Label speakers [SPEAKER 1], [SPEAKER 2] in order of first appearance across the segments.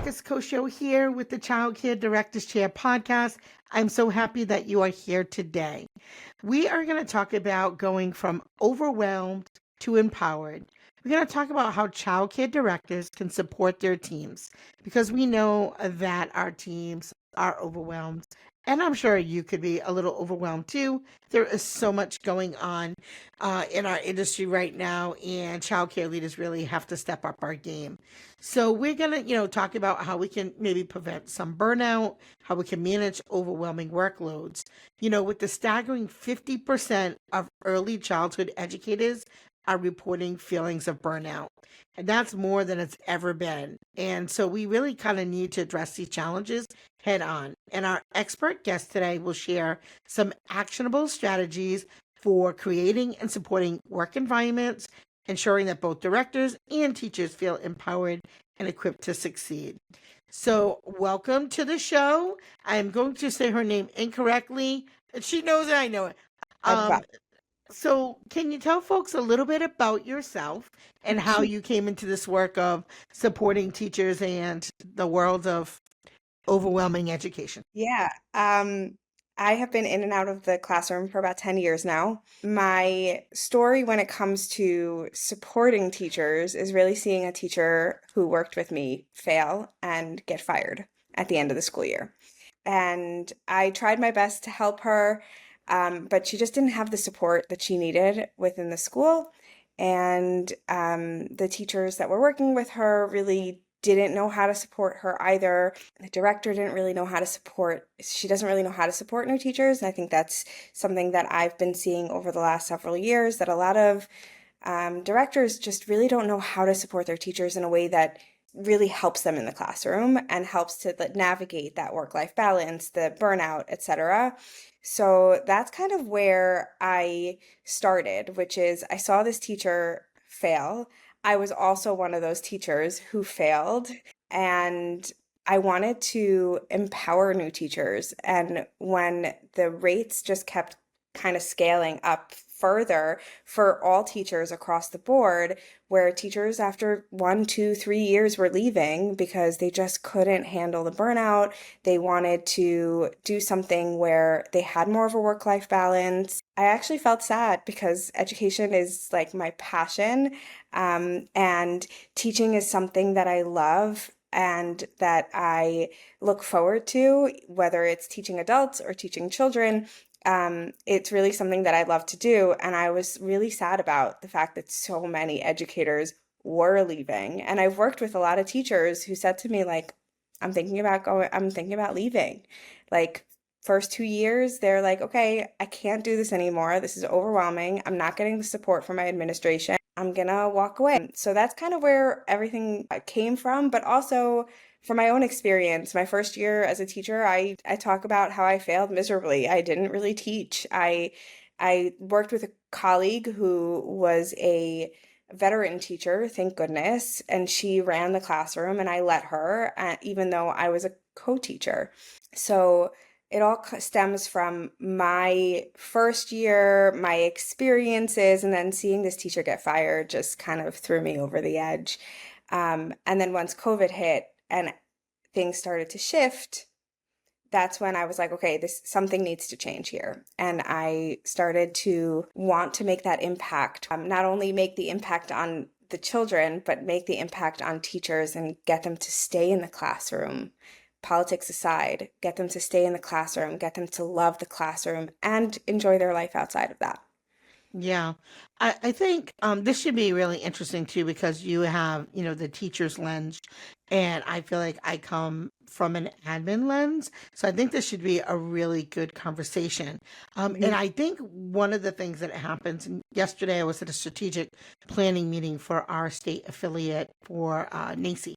[SPEAKER 1] Marcus Kosho here with the Child Care Directors Chair podcast. I'm so happy that you are here today. We are going to talk about going from overwhelmed to empowered. We're going to talk about how child care directors can support their teams because we know that our teams are overwhelmed. And I'm sure you could be a little overwhelmed too. There is so much going on in our industry right now, and childcare leaders really have to step up our game. So we're gonna, talk about how we can maybe prevent some burnout, how we can manage overwhelming workloads. With the staggering 50% of early childhood educators are reporting feelings of burnout. And that's more than it's ever been. And so we really kind of need to address these challenges head on. And our expert guest today will share some actionable strategies for creating and supporting work environments, ensuring that both directors and teachers feel empowered and equipped to succeed. So, welcome to the show. I'm going to say her name incorrectly. She knows it, I know it.
[SPEAKER 2] Okay.
[SPEAKER 1] Um, so, can you tell folks a little bit about yourself and how you came into this work of supporting teachers and the world of overwhelming education?
[SPEAKER 2] Yeah. I have been in and out of the classroom for about 10 years now. My story when it comes to supporting teachers is really seeing a teacher who worked with me fail and get fired at the end of the school year. And I tried my best to help her, but she just didn't have the support that she needed within the school. And the teachers that were working with her really didn't know how to support her either. The director didn't really know how to support, she doesn't really know how to support new teachers. And I think that's something that I've been seeing over the last several years, that a lot of directors just really don't know how to support their teachers in a way that really helps them in the classroom and helps to navigate that work-life balance, the burnout, etc. So that's kind of where I started, which is I saw this teacher fail. I was also one of those teachers who failed, and I wanted to empower new teachers. And when the rates just kept kind of scaling up further for all teachers across the board, where teachers after 1, 2, 3 years were leaving because they just couldn't handle the burnout. They wanted to do something where they had more of a work-life balance. I actually felt sad because education is like my passion, and teaching is something that I love and that I look forward to, whether it's teaching adults or teaching children. It's really something that I love to do. And I was really sad about the fact that so many educators were leaving. And I've worked with a lot of teachers who said to me, like, I'm thinking about leaving. Like, first 2 years, they're like, okay, I can't do this anymore. This is overwhelming. I'm not getting the support from my administration. I'm gonna walk away. So that's kind of where everything came from, but also from my own experience. My first year as a teacher, I talk about how I failed miserably. I didn't really teach. I worked with a colleague who was a veteran teacher, thank goodness, and she ran the classroom and I let her, even though I was a co-teacher. So it all stems from my first year, my experiences, and then seeing this teacher get fired just kind of threw me over the edge. And then once COVID hit and things started to shift, that's when I was like, okay, this something needs to change here. And I started to want to make that impact, not only make the impact on the children, but make the impact on teachers and get them to stay in the classroom. Politics aside, get them to stay in the classroom, get them to love the classroom and enjoy their life outside of that.
[SPEAKER 1] Yeah, I think this should be really interesting too because you have, the teacher's lens, and I feel like I come from an admin lens. So I think this should be a really good conversation. And
[SPEAKER 2] Mhm.
[SPEAKER 1] I think one of the things that happens, and yesterday I was at a strategic planning meeting for our state affiliate for NACI.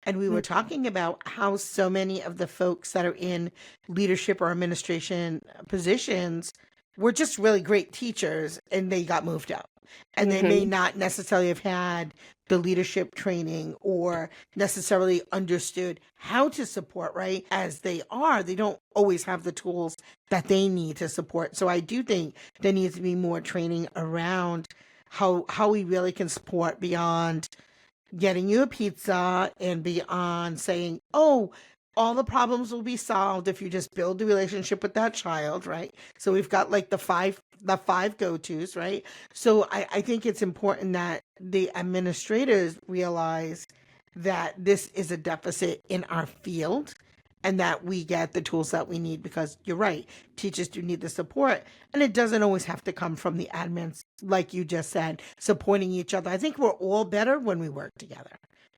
[SPEAKER 1] And we were talking about how so many of the folks that are in leadership or administration positions were just really great teachers and they got moved up. And they may
[SPEAKER 2] Mhm.
[SPEAKER 1] not necessarily have had the leadership training or necessarily understood how to support, right? As they are, they don't always have the tools that they need to support. So I do think there needs to be more training around how we really can support beyond getting you a pizza and beyond saying, oh, all the problems will be solved if you just build a relationship with that child, right? So we've got like the five go-tos, right? So I think it's important that the administrators realize that this is a deficit in our field and that we get the tools that we need because you're right, teachers do need the support and it doesn't always have to come from the admins like you just said, supporting each other. I think we're all better when we work together,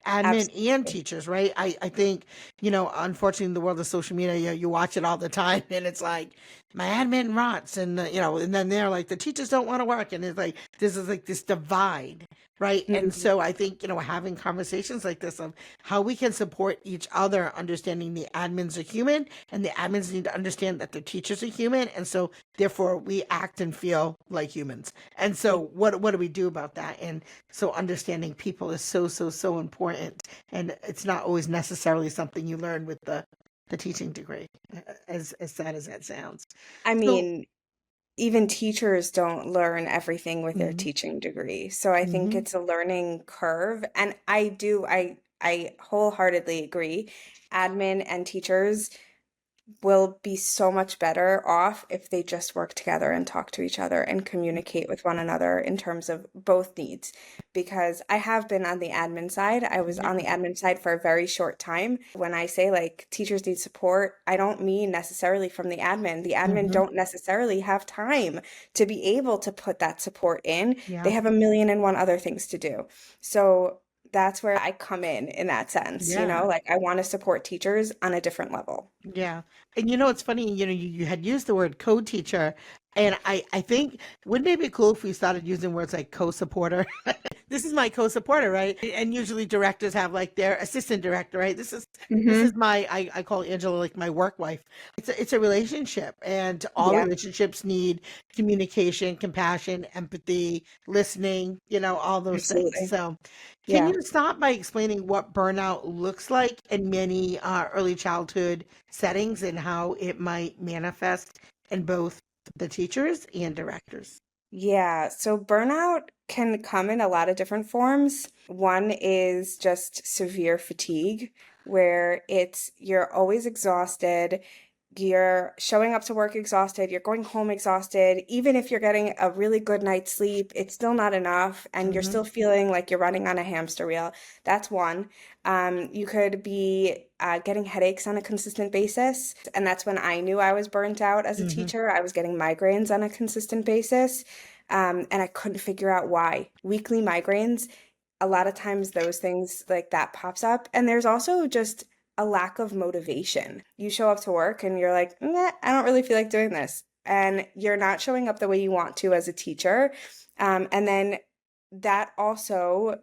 [SPEAKER 1] admin and
[SPEAKER 2] Absolutely.
[SPEAKER 1] teachers, right? I think, unfortunately in the world of social media, you watch it all the time and it's like my admin rots and and then they're like the teachers don't want to work and it's like this is like this divide, right? And
[SPEAKER 2] Mhm.
[SPEAKER 1] so I think, having conversations like this of how we can support each other, understanding the admins are human and the admins need to understand that the teachers are human. And so therefore we act and feel like humans. And so what do we do about that? And so understanding people is so, so, so important. And it's not always necessarily something you learn with the teaching degree, as sad as that sounds.
[SPEAKER 2] I
[SPEAKER 1] So,
[SPEAKER 2] mean, even teachers don't learn everything with their
[SPEAKER 1] mhm,
[SPEAKER 2] teaching degree. So I think
[SPEAKER 1] mhm,
[SPEAKER 2] it's a learning curve. And I wholeheartedly agree. Admin and teachers will be so much better off if they just work together and talk to each other and communicate with one another in terms of both needs. Because I have been on the admin side. I was
[SPEAKER 1] yeah,
[SPEAKER 2] on the admin side for a very short time. When I say like teachers need support, I don't mean necessarily from the admin. The admin
[SPEAKER 1] mhm,
[SPEAKER 2] don't necessarily have time to be able to put that support in. They
[SPEAKER 1] yeah,
[SPEAKER 2] have a million and one other things to do. So that's where I come in that sense,
[SPEAKER 1] yeah.
[SPEAKER 2] like I want to support teachers on a different level.
[SPEAKER 1] Yeah. And it's funny, you had used the word co-teacher, and I think wouldn't it be cool if we started using words like co-supporter? This is my co-supporter, right? And usually directors have like their assistant director, right? This is
[SPEAKER 2] Hmm.
[SPEAKER 1] my I call Angela like my work wife. It's a relationship and all
[SPEAKER 2] Yeah,
[SPEAKER 1] relationships need communication, compassion, empathy, listening, all those things.
[SPEAKER 2] absolutely.
[SPEAKER 1] So can
[SPEAKER 2] Yeah.
[SPEAKER 1] you start by explaining what burnout looks like in many early childhood settings and how it might manifest in both the teachers and directors?
[SPEAKER 2] Yeah. So burnout can come in a lot of different forms. One is just severe fatigue, where you're always exhausted. You're showing up to work exhausted, you're going home exhausted. Even if you're getting a really good night's sleep, it's still not enough, and you're
[SPEAKER 1] Hmm.
[SPEAKER 2] still feeling like you're running on a hamster wheel. That's one. You could be getting headaches on a consistent basis, and that's when I knew I was burnt out as a
[SPEAKER 1] Hmm.
[SPEAKER 2] teacher. I was getting migraines on a consistent basis, and I couldn't figure out why. Weekly migraines, a lot of times those things like that pops up. And there's also just a lack of motivation. You show up to work and you're like, nah, I don't really feel like doing this. And you're not showing up the way you want to as a teacher. And then that also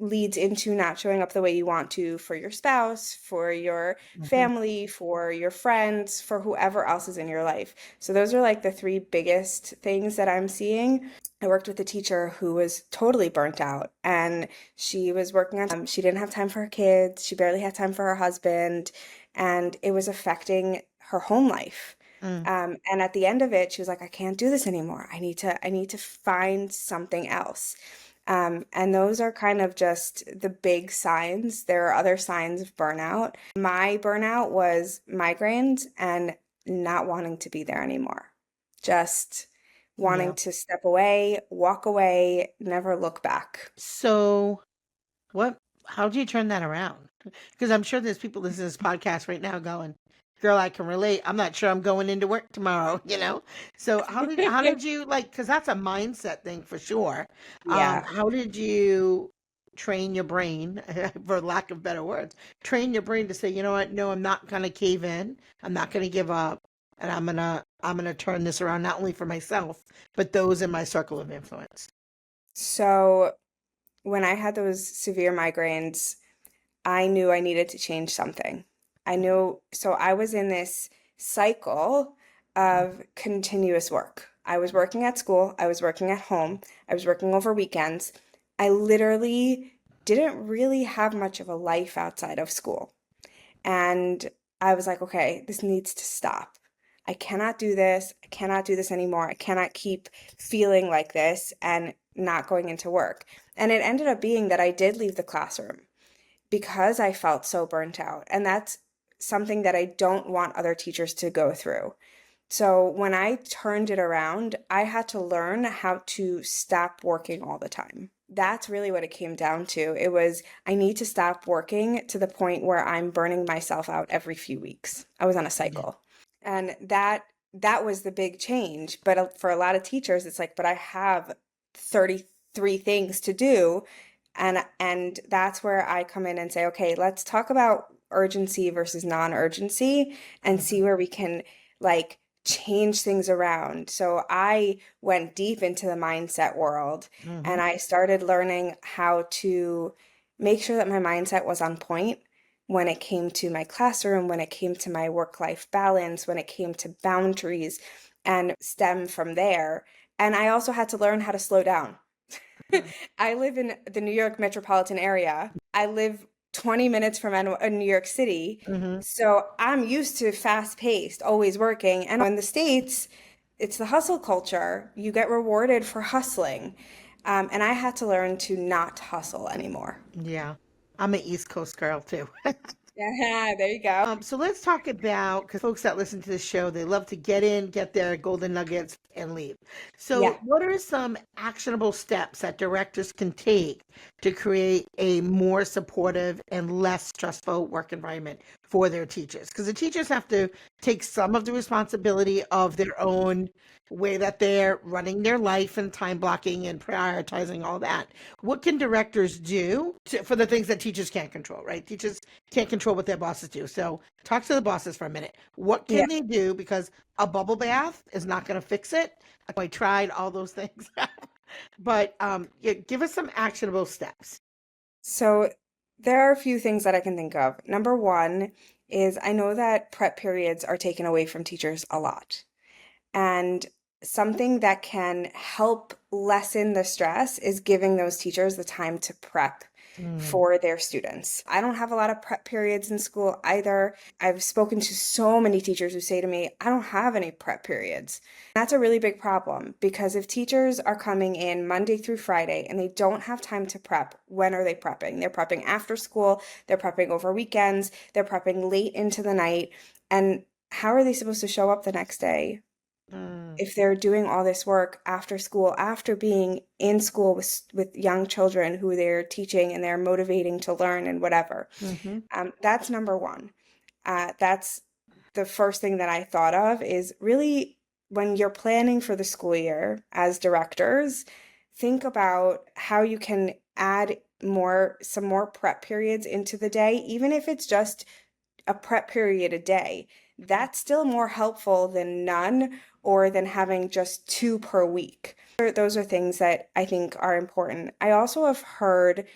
[SPEAKER 2] leads into not showing up the way you want to for your spouse, for your
[SPEAKER 1] Hmm.
[SPEAKER 2] family, for your friends, for whoever else is in your life. So those are like the three biggest things that I'm seeing. I worked with a teacher who was totally burnt out and she was working on, she didn't have time for her kids, she barely had time for her husband, and it was affecting her home life.
[SPEAKER 1] Mm.
[SPEAKER 2] And at the end of it, she was like, I can't do this anymore. I need to find something else. And those are kind of just the big signs. There are other signs of burnout. My burnout was migraines and not wanting to be there anymore. Just
[SPEAKER 1] Yeah.
[SPEAKER 2] wanting to step away, walk away, never look back.
[SPEAKER 1] So what, how do you turn that around? Because I'm sure there's people listening to this podcast right now going, girl, I can relate. I'm not sure I'm going into work tomorrow, you know? So how did you like, because that's a mindset thing for sure.
[SPEAKER 2] Yeah.
[SPEAKER 1] How did you train your brain, for lack of better words, train your brain to say, you know what, no, I'm not gonna cave in. I'm not gonna give up. And I'm gonna turn this around not only for myself, but those in my circle of influence.
[SPEAKER 2] So when I had those severe migraines, I knew I needed to change something. I knew, so I was in this cycle of continuous work. I was working at school, I was working at home, I was working over weekends. I literally didn't really have much of a life outside of school. And I was like, okay, this needs to stop. I cannot do this. I cannot do this anymore. I cannot keep feeling like this and not going into work. And it ended up being that I did leave the classroom because I felt so burnt out. And that's something that I don't want other teachers to go through. So when I turned it around, I had to learn how to stop working all the time. That's really what it came down to. It was, I need to stop working to the point where I'm burning myself out every few weeks. I was on a
[SPEAKER 1] Yeah.
[SPEAKER 2] cycle. And that was the big change. But for a lot of teachers, it's like, but I have 33 things to do. And that's where I come in and say, okay, let's talk about urgency versus non-urgency and
[SPEAKER 1] Mhm.
[SPEAKER 2] see where we can like change things around. So I went deep into the mindset world and
[SPEAKER 1] Mhm.
[SPEAKER 2] I started learning how to make sure that my mindset was on point when it came to my classroom, when it came to my work-life balance, when it came to boundaries and stem from there. And I also had to learn how to slow down.
[SPEAKER 1] Mhm.
[SPEAKER 2] I live in the New York metropolitan area. I live 20 minutes from New York City.
[SPEAKER 1] Mhm.
[SPEAKER 2] So I'm used to fast paced, always working. And in the States, it's the hustle culture. You get rewarded for hustling. And I had to learn to not hustle anymore.
[SPEAKER 1] Yeah. I'm an East Coast girl too.
[SPEAKER 2] Yeah, there you go.
[SPEAKER 1] So let's talk about, because folks that listen to the show, they love to get in, get their golden nuggets, and leave. So,
[SPEAKER 2] Yeah.
[SPEAKER 1] what are some actionable steps that directors can take to create a more supportive and less stressful work environment for their teachers? Because the teachers have to take some of the responsibility of their own way that they're running their life and time blocking and prioritizing all that. What can directors do for the things that teachers can't control, right? Teachers can't control what their bosses do. So talk to the bosses for a minute. What
[SPEAKER 2] Yeah.
[SPEAKER 1] can they do? Because a bubble bath is not going to fix it. I tried all those things, but yeah, give us some actionable steps.
[SPEAKER 2] So there are a few things that I can think of. Number one is I know that prep periods are taken away from teachers a lot. And something that can help lessen the stress is giving those teachers the time to prep
[SPEAKER 1] Mm,
[SPEAKER 2] for their students. I don't have a lot of prep periods in school either. I've spoken to so many teachers who say to me, I don't have any prep periods. That's a really big problem because if teachers are coming in Monday through Friday and they don't have time to prep, when are they prepping? They're prepping after school, they're prepping over weekends, they're prepping late into the night. And how are they supposed to show up the next day
[SPEAKER 1] mm,
[SPEAKER 2] if they're doing all this work after school, after being in school with young children who they're teaching and they're motivating to learn and whatever?
[SPEAKER 1] mm-hmm,
[SPEAKER 2] That's number one. That's the first thing that I thought of is really when you're planning for the school year as directors, think about how you can add some more prep periods into the day, even if it's just a prep period a day. That's still more helpful than none or than having just two per week. Those are things that I think are important. I also have heard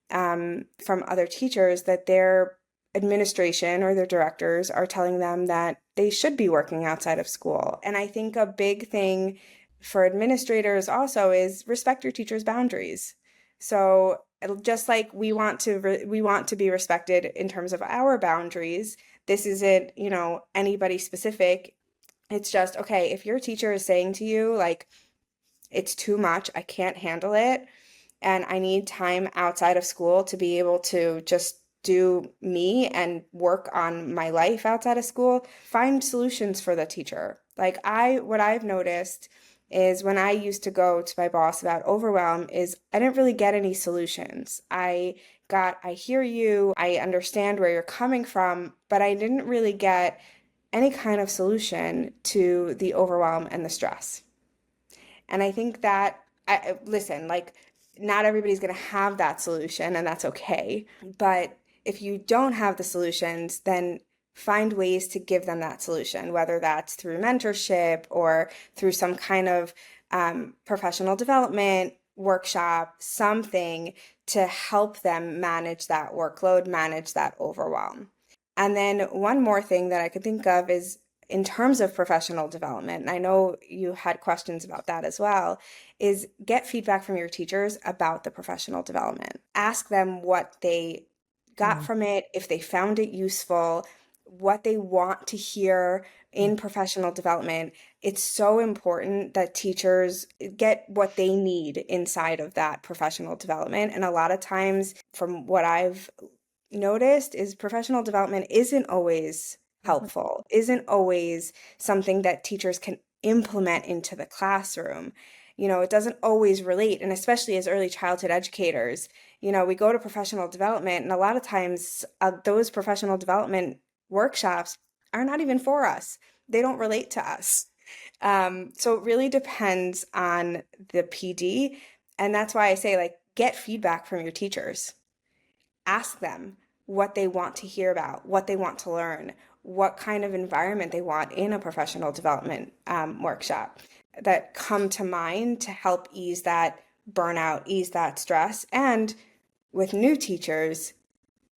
[SPEAKER 2] from other teachers that their administration or their directors are telling them that they should be working outside of school. And I think a big thing for administrators also is respect your teachers' boundaries. So just like we want to be respected in terms of our boundaries, this isn't, anybody specific. It's just, okay, if your teacher is saying to you, like, it's too much, I can't handle it, and I need time outside of school to be able to just do me and work on my life outside of school, find solutions for the teacher. Like what I've noticed is when I used to go to my boss about overwhelm is I didn't really get any solutions. I hear you, I understand where you're coming from, but I didn't really get any kind of solution to the overwhelm and the stress. And I think that, listen, like, not everybody's going to have that solution, and that's okay. But if you don't have the solutions, then find ways to give them that solution, whether that's through mentorship or through some kind of professional development workshop, something to help them manage that workload, manage that overwhelm. And then one more thing that I could think of is in terms of professional development, and I know you had questions about that as well, is get feedback from your teachers about the professional development. Ask them what they got
[SPEAKER 1] mm,
[SPEAKER 2] from it, if they found it useful, what they want to hear
[SPEAKER 1] Yeah.
[SPEAKER 2] in professional development, it's so important that teachers get what they need inside of that professional development. And a lot of times, from what I've noticed, is professional development isn't always
[SPEAKER 1] Mhm.
[SPEAKER 2] helpful, isn't always something that teachers can implement into the classroom. It doesn't always relate. And especially as early childhood educators, we go to professional development, and a lot of times those professional development workshops are not even for us. They don't relate to us. So it really depends on the PD. And that's why I say, like, get feedback from your teachers. Ask them what they want to hear about, what they want to learn, what kind of environment they want in a professional development workshop that come to mind to help ease that burnout, ease that stress. And with new teachers,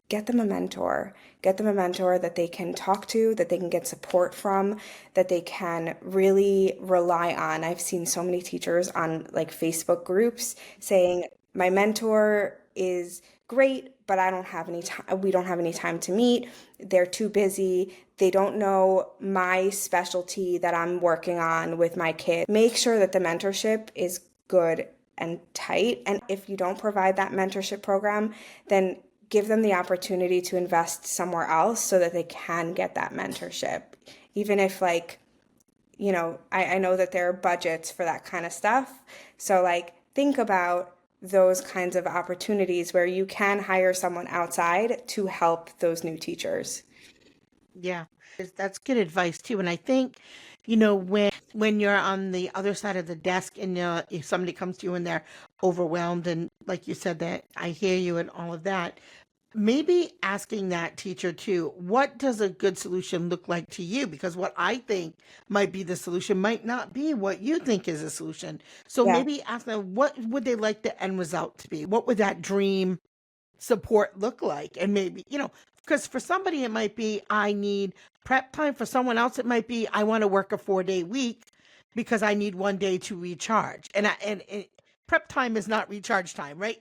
[SPEAKER 2] get them a mentor. Get them a mentor that they can talk to, that they can get support from, that they can really rely on. I've seen so many teachers on like Facebook groups saying, my mentor is great, but I don't have any time. We don't have any time to meet. They're too busy. They don't know my specialty that I'm working on with my kid. Make sure that the mentorship is good and tight. And if you don't provide that mentorship program, then give them the opportunity to invest somewhere else so that they can get that mentorship. Even if, like, I know that there are budgets for that kind of stuff. So, like, think about those kinds of opportunities where you can hire someone outside to help those new teachers.
[SPEAKER 1] Yeah, that's good advice too. And I think, when you're on the other side of the desk and if somebody comes to you and they're overwhelmed, and like you said, that I hear you and all of that, maybe asking that teacher too, what does a good solution look like to you? Because what I think might be the solution might not be what you think is a solution. So
[SPEAKER 2] Yeah.
[SPEAKER 1] maybe ask them, what would they like the end result to be? What would that dream support look like? And maybe, because for somebody it might be, I need prep time. For someone else it might be, I want to work a 4-day week because I need 1 day to recharge. And prep time is not recharge time, right?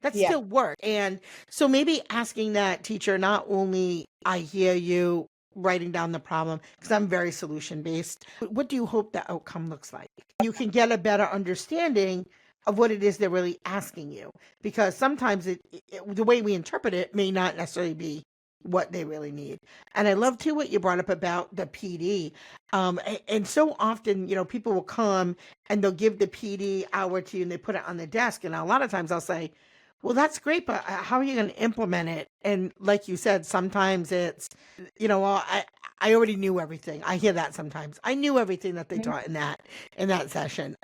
[SPEAKER 1] That's
[SPEAKER 2] Yeah.
[SPEAKER 1] still work. And so maybe asking that teacher, not only I hear you, writing down the problem, because I'm very solution based, what do you hope the outcome looks like? You can get a better understanding of what it is they're really asking you, because sometimes the way we interpret it may not necessarily be what they really need. And I love too what you brought up about the PD. And so often, people will come and they'll give the PD hour to you and they put it on the desk. And a lot of times I'll say, well, that's great, but how are you going to implement it? And like you said, sometimes it's, well, I already knew everything. I hear that sometimes. I knew everything that they
[SPEAKER 2] Mhm.
[SPEAKER 1] taught in that session.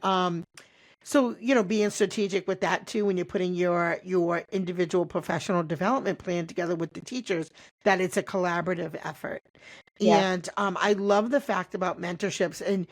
[SPEAKER 1] So, being strategic with that too, when you're putting your individual professional development plan together with the teachers, that it's a collaborative effort.
[SPEAKER 2] Yeah.
[SPEAKER 1] And I love the fact about mentorships and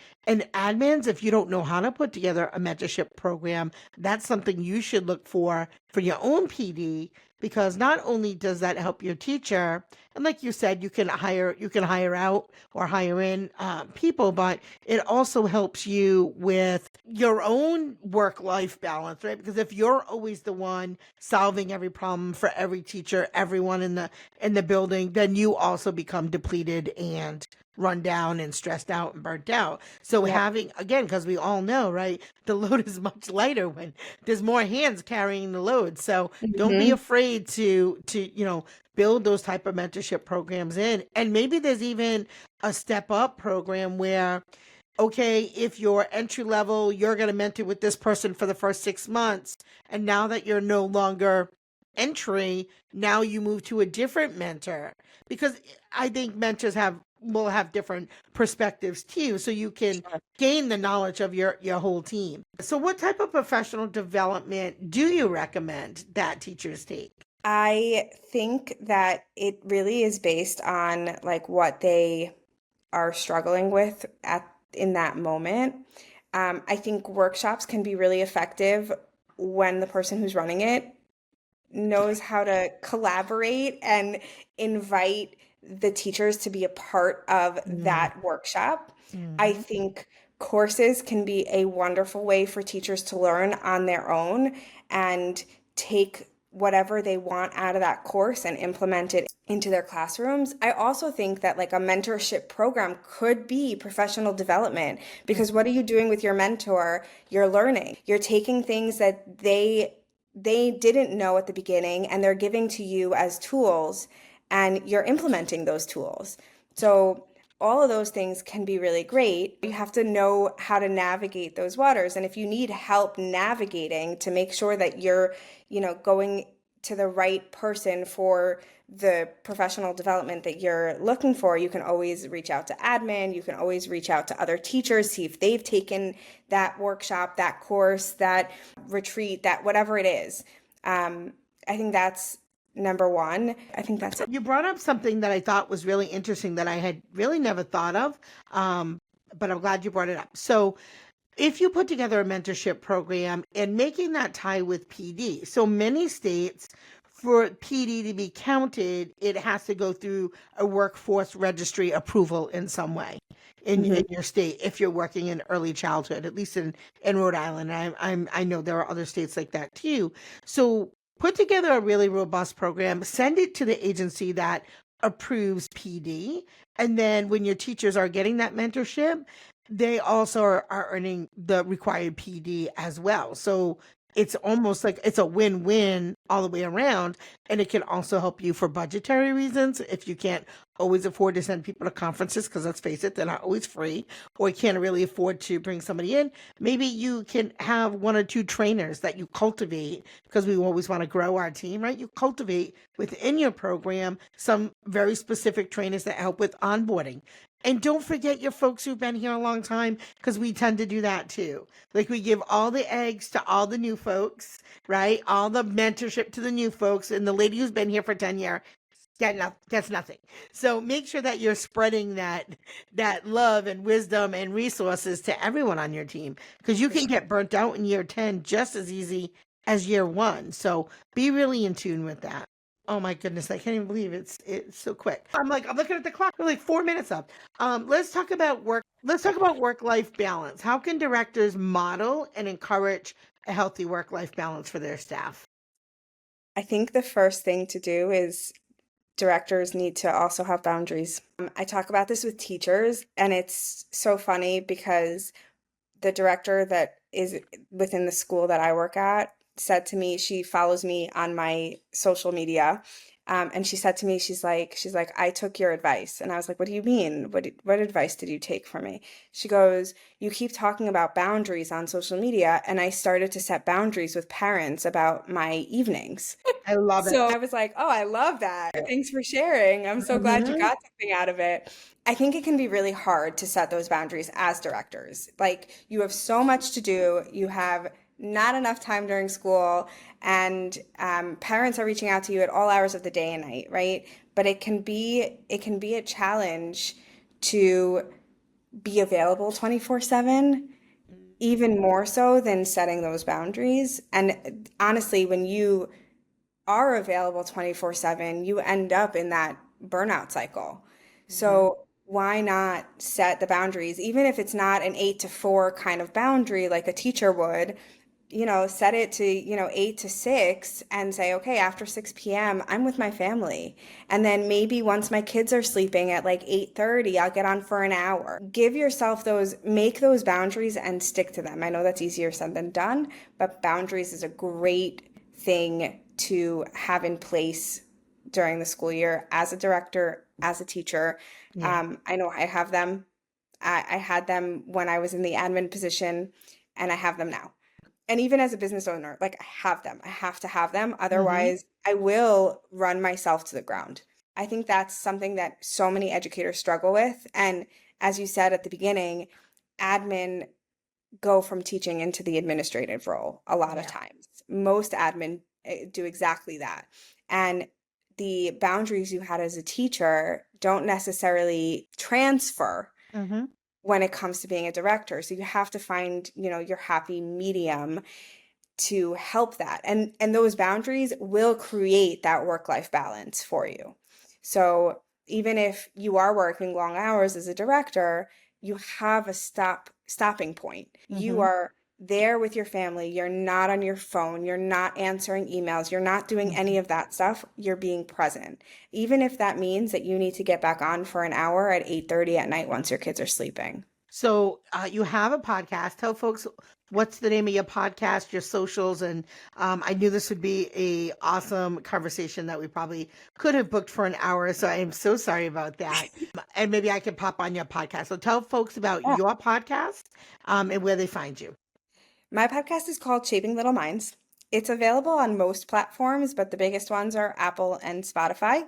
[SPEAKER 1] admins. If you don't know how to put together a mentorship program, that's something you should look for your own PD, because not only does that help your teacher, and like you said, you can hire out or hire in people, but it also helps you with your own work life balance, right? Because if you're always the one solving every problem for every teacher, everyone in the building, then you also become depleted and run down and stressed out and burnt out. So
[SPEAKER 2] Yeah.
[SPEAKER 1] having, again, because we all know, right, the load is much lighter when there's more hands carrying the load. So don't be
[SPEAKER 2] Hmm.
[SPEAKER 1] afraid to build those type of mentorship programs in. And maybe there's even a step up program where, okay, if you're entry level, you're going to mentor with this person for the first 6 months. And now that you're no longer entry, now you move to a different mentor. Because I think mentors will have different perspectives too. So you can
[SPEAKER 2] Sure.
[SPEAKER 1] gain the knowledge of your whole team. So what type of professional development do you recommend that teachers take?
[SPEAKER 2] I think that it really is based on like what they are struggling with at in that moment. I think workshops can be really effective when the person who's running it knows how to collaborate and invite the teachers to be a part of
[SPEAKER 1] Mm,
[SPEAKER 2] that workshop. I
[SPEAKER 1] mhm.
[SPEAKER 2] think courses can be a wonderful way for teachers to learn on their own and take whatever they want out of that course and implement it into their classrooms. I also think that like a mentorship program could be professional development, because what are you doing with your mentor? You're learning. You're taking things that they didn't know at the beginning and they're giving to you as tools, and you're implementing those tools. So all of those things can be really great. You have to know how to navigate those waters. And if you need help navigating to make sure that you're, going to the right person for the professional development that you're looking for, you can always reach out to admin. You can always reach out to other teachers, see if they've taken that workshop, that course, that retreat, that whatever it is. I think that's number one. I think that's it.
[SPEAKER 1] You brought up something that I thought was really interesting that I had really never thought of, but I'm glad you brought it up. So, if you put together a mentorship program and making that tie with PD, so many states, for PD to be counted, it has to go through a workforce registry approval in some way in your state if you're working in early childhood, at least in Rhode Island. I know there are other states like that too. So put together a really robust program, send it to the agency that approves PD. And then when your teachers are getting that mentorship, they also are earning the required PD as well. So it's almost like it's a win-win all the way around. And it can also help you for budgetary reasons. If you can't always afford to send people to conferences, because let's face it, they're not always free, or you can't really afford to bring somebody in, maybe you can have one or two trainers that you cultivate, because we always want to grow our team, right? You cultivate within your program some very specific trainers that help with onboarding. And don't forget your folks who've been here a long time, because we tend to do that too. Like we give all the eggs to all the new folks, right? All the mentorship to the new folks. And the lady who's been here for 10 years, that's nothing. So make sure that you're spreading that love and wisdom and resources to everyone on your team, because you can get burnt out in year 10 just as easy as year 1. So be really in tune with that. Oh my goodness, I can't even believe it's so quick. I'm looking at the clock. We're like 4 minutes up. Let's talk about work. Let's talk about work-life balance. How can directors model and encourage a healthy work-life balance for their staff?
[SPEAKER 2] I think the first thing to do is directors need to also have boundaries. I talk about this with teachers, and it's so funny because the director that is within the school that I work at said to me, she follows me on my social media. And she said to me, she's like, I took your advice. And I was like, what do you mean? What advice did you take from me? She goes, you keep talking about boundaries on social media. And I started to set boundaries with parents about my evenings.
[SPEAKER 1] I love it.
[SPEAKER 2] So I was like, oh, I love that. Thanks for sharing. I'm so glad you
[SPEAKER 1] Mhm.
[SPEAKER 2] got something out of it. I think it can be really hard to set those boundaries as directors. Like, you have so much to do, you have not enough time during school, and parents are reaching out to you at all hours of the day and night, right? But it can be a challenge to be available 24/7, even more so than setting those boundaries. And honestly, when you are available 24/7, you end up in that burnout cycle.
[SPEAKER 1] Mhm.
[SPEAKER 2] So why not set the boundaries, even if it's not an 8 to 4 kind of boundary like a teacher would, set it to, 8 to 6, and say, okay, after 6 p.m., I'm with my family. And then maybe once my kids are sleeping at like 8:30, I'll get on for an hour. Give yourself make those boundaries and stick to them. I know that's easier said than done, but boundaries is a great thing to have in place during the school year as a director, as a teacher.
[SPEAKER 1] Yeah.
[SPEAKER 2] I know I have them. I had them when I was in the admin position, and I have them now. And even as a business owner, like, I have them. I have to have them.
[SPEAKER 1] Hmm.
[SPEAKER 2] Otherwise, I will run myself to the ground. I think that's something that so many educators struggle with. And as you said at the beginning, admin go from teaching into the administrative role a lot of
[SPEAKER 1] Yeah.
[SPEAKER 2] times. Most admin do exactly that. And the boundaries you had as a teacher don't necessarily transfer
[SPEAKER 1] Hmm.
[SPEAKER 2] when it comes to being a director. So you have to find, your happy medium to help that. And those boundaries will create that work-life balance for you. So even if you are working long hours as a director, you have a stopping point. You
[SPEAKER 1] Hmm.
[SPEAKER 2] are there with your family. You're not on your phone. You're not answering emails. You're not doing any of that stuff. You're being present. Even if that means that you need to get back on for an hour at 8:30 at night once your kids are sleeping.
[SPEAKER 1] So you have a podcast. Tell folks what's the name of your podcast, your socials, and I knew this would be a awesome conversation that we probably could have booked for an hour. So I am so sorry about that. And maybe I could pop on your podcast. So tell folks about
[SPEAKER 2] Yeah.
[SPEAKER 1] your podcast and where they find you.
[SPEAKER 2] My podcast is called Shaping Little Minds. It's available on most platforms, but the biggest ones are Apple and Spotify.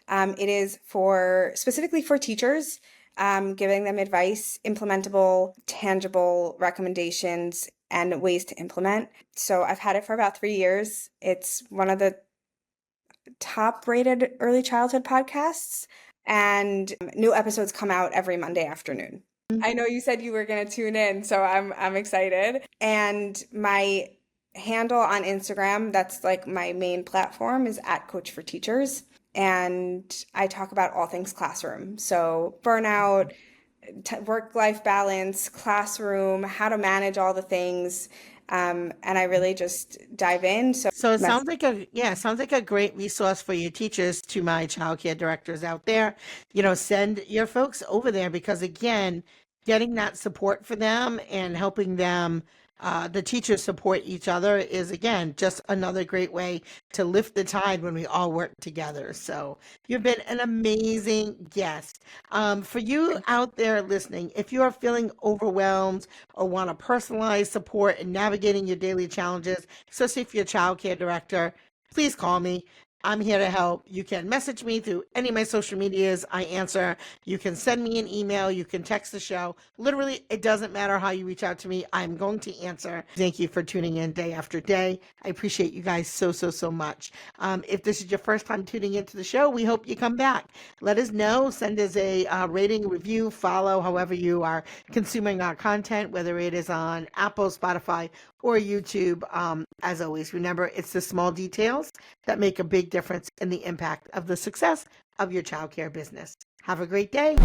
[SPEAKER 2] It is for specifically for teachers, giving them advice, implementable, tangible recommendations, and ways to implement. So I've had it for about 3 years. It's one of the top rated early childhood podcasts, and new episodes come out every Monday afternoon. I know you said you were going to tune in, so I'm excited. And my handle on Instagram, that's like my main platform, is at Coach for Teachers. And I talk about all things classroom. So burnout, work-life balance, classroom, how to manage all the things. And I really just dive in.
[SPEAKER 1] So it sounds like it sounds like a great resource for your teachers, to my childcare directors out there. Send your folks over there because again, getting that support for them and helping them, the teachers support each other is again just another great way to lift the tide when we all work together. So you've been an amazing guest. For you out there listening, if you are feeling overwhelmed or want to personalize support in navigating your daily challenges, especially if you're a childcare director, please call me. I'm here to help. You can message me through any of my social medias. I answer. You can send me an email. You can text the show. Literally, it doesn't matter how you reach out to me. I'm going to answer. Thank you for tuning in day after day. I appreciate you guys so, so, so much. If this is your first time tuning into the show, we hope you come back. Let us know. Send us a rating, review, follow, however you are consuming our content, whether it is on Apple, Spotify, or YouTube. As always, remember, it's the small details that make a big difference in the impact of the success of your childcare business. Have a great day.